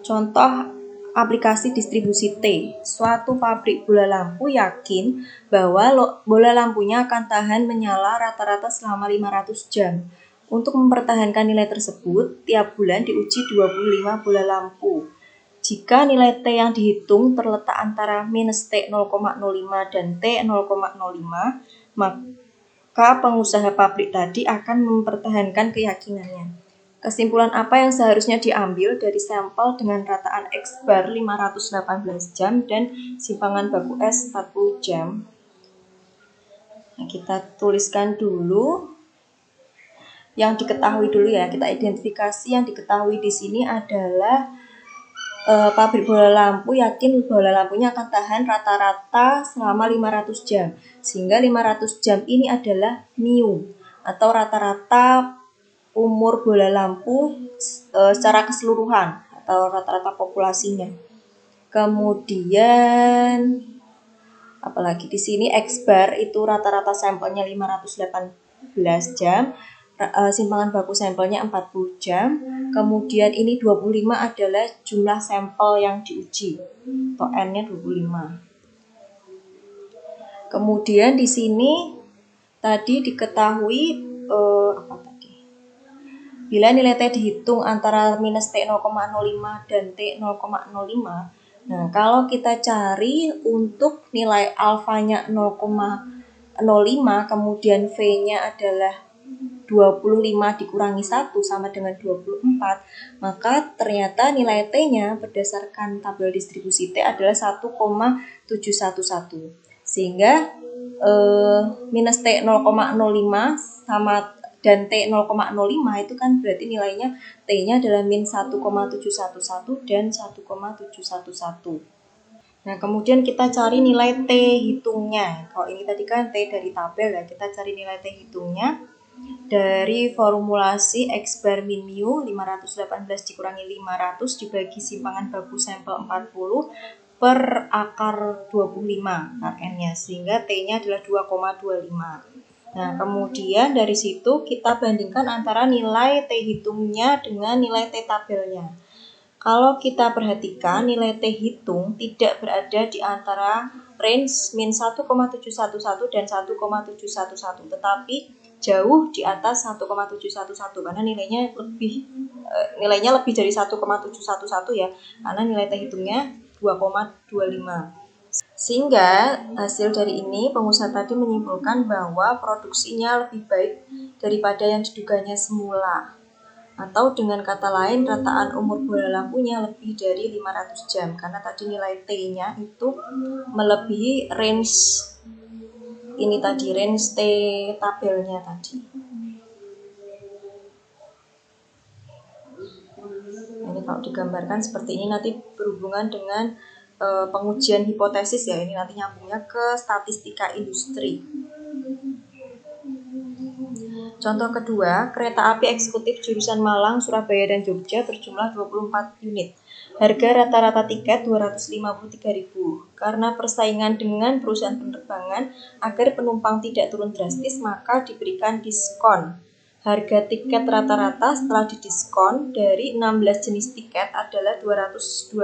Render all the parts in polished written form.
Contoh aplikasi distribusi T. Suatu pabrik bola lampu yakin bahwa bola lampunya akan tahan menyala rata-rata selama 500 jam. Untuk mempertahankan nilai tersebut, tiap bulan diuji 25 bola lampu. Jika nilai T yang dihitung terletak antara minus T 0,05 dan T 0,05, maka pengusaha pabrik tadi akan mempertahankan keyakinannya. Kesimpulan apa yang seharusnya diambil dari sampel dengan rataan X bar 518 jam dan simpangan baku S 40 jam? Nah, kita tuliskan dulu yang diketahui dulu ya. Kita identifikasi yang diketahui di sini adalah pabrik bola lampu yakin bola lampunya akan tahan rata-rata selama 500 jam. Sehingga 500 jam ini adalah mu atau rata-rata umur bola lampu secara keseluruhan atau rata-rata populasinya. Kemudian apalagi di sini X bar itu rata-rata sampelnya 518 jam, simpangan baku sampelnya 40 jam. Kemudian ini 25 adalah jumlah sampel yang diuji atau N-nya 25. Kemudian di sini tadi diketahui bila nilai T dihitung antara minus T 0,05 dan T 0,05, nah kalau kita cari untuk nilai alfanya 0,05, kemudian V-nya adalah 25 dikurangi 1 sama dengan 24, maka ternyata nilai T-nya berdasarkan tabel distribusi T adalah 1,711. Sehingga minus T 0,05 sama dan T 0,05 itu kan berarti nilainya T-nya adalah min 1,711 dan 1,711. Nah, kemudian kita cari nilai T hitungnya. Kalau ini tadi kan T dari tabel ya, kita cari nilai T hitungnya dari formulasi X bar min mu 518 dikurangi 500 dibagi simpangan baku sampel 40 per akar 25 N-nya, sehingga T-nya adalah 2,25. Nah, kemudian dari situ kita bandingkan antara nilai T hitungnya dengan nilai T tabelnya. Kalau kita perhatikan nilai T hitung tidak berada di antara range min 1,711 dan 1,711, tetapi jauh di atas 1,711 karena nilainya lebih dari 1,711 ya, karena nilai T hitungnya 2,25. Sehingga hasil dari ini pengusaha tadi menyimpulkan bahwa produksinya lebih baik daripada yang diduganya semula. Atau dengan kata lain rataan umur bola lampunya lebih dari 500 jam karena tadi nilai T-nya itu melebihi range ini tadi, range T tabelnya tadi. Ini kalau digambarkan seperti ini nanti berhubungan dengan pengujian hipotesis ya, ini nanti nyambungnya ke statistika industri. Contoh kedua, kereta api eksekutif jurusan Malang, Surabaya, dan Jogja berjumlah 24 unit. Harga rata-rata tiket 253.000. Karena persaingan dengan perusahaan penerbangan agar penumpang tidak turun drastis, maka diberikan diskon. Harga tiket rata-rata setelah didiskon dari 16 jenis tiket adalah 212.000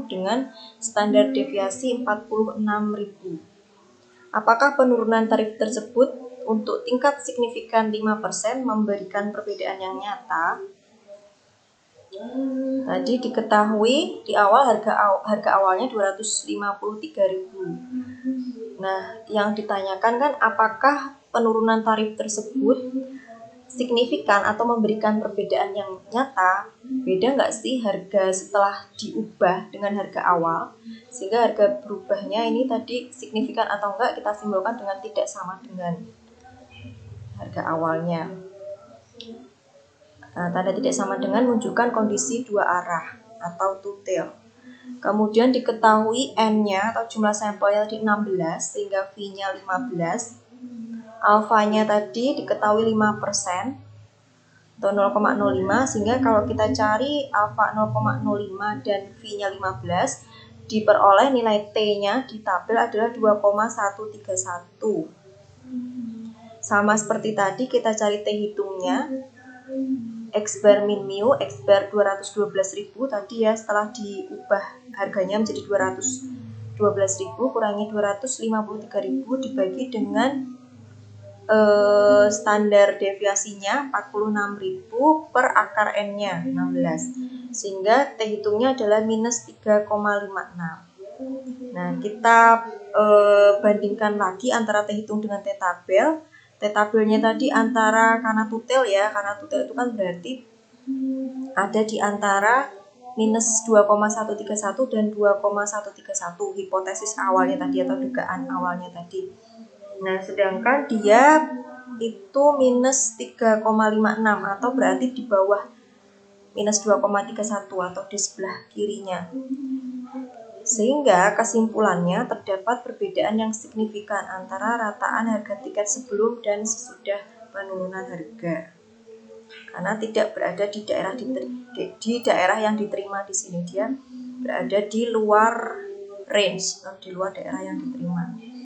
dengan standar deviasi 46.000. Apakah penurunan tarif tersebut untuk tingkat signifikan 5% memberikan perbedaan yang nyata? Tadi diketahui di awal harga awalnya 253.000. Nah, yang ditanyakan kan apakah penurunan tarif tersebut signifikan atau memberikan perbedaan yang nyata? Beda nggak sih harga setelah diubah dengan harga awal? Sehingga harga berubahnya ini tadi signifikan atau enggak kita simpulkan dengan tidak sama dengan harga awalnya. Nah, tanda tidak sama dengan menunjukkan kondisi dua arah atau two-tail. Kemudian diketahui N-nya atau jumlah sampelnya tadi 16 sehingga V-nya 15. Alfanya tadi diketahui 5% atau 0,05 sehingga kalau kita cari alfa 0,05 dan V-nya 15 diperoleh nilai T-nya di tabel adalah 2,131. Sama seperti tadi kita cari T hitungnya X bar min mu, X bar 212.000 tadi ya, setelah diubah harganya menjadi 212.000 kurangi 253.000 dibagi dengan standar deviasinya 46.000 per akar N-nya 16, sehingga T hitungnya adalah minus 3,56. Nah, kita bandingkan lagi antara T hitung dengan T tabel. T tabelnya tadi antara karena tutel ya, karena tutel itu kan berarti ada di antara minus 2,131 dan 2,131 hipotesis awalnya tadi atau dugaan awalnya tadi. Nah, sedangkan dia itu minus 3,56 atau berarti di bawah minus 2,31 atau di sebelah kirinya. Sehingga kesimpulannya terdapat perbedaan yang signifikan antara rataan harga tiket sebelum dan sesudah penurunan harga. Karena tidak berada di daerah yang diterima di sini, dia berada di luar range atau di luar daerah yang diterima.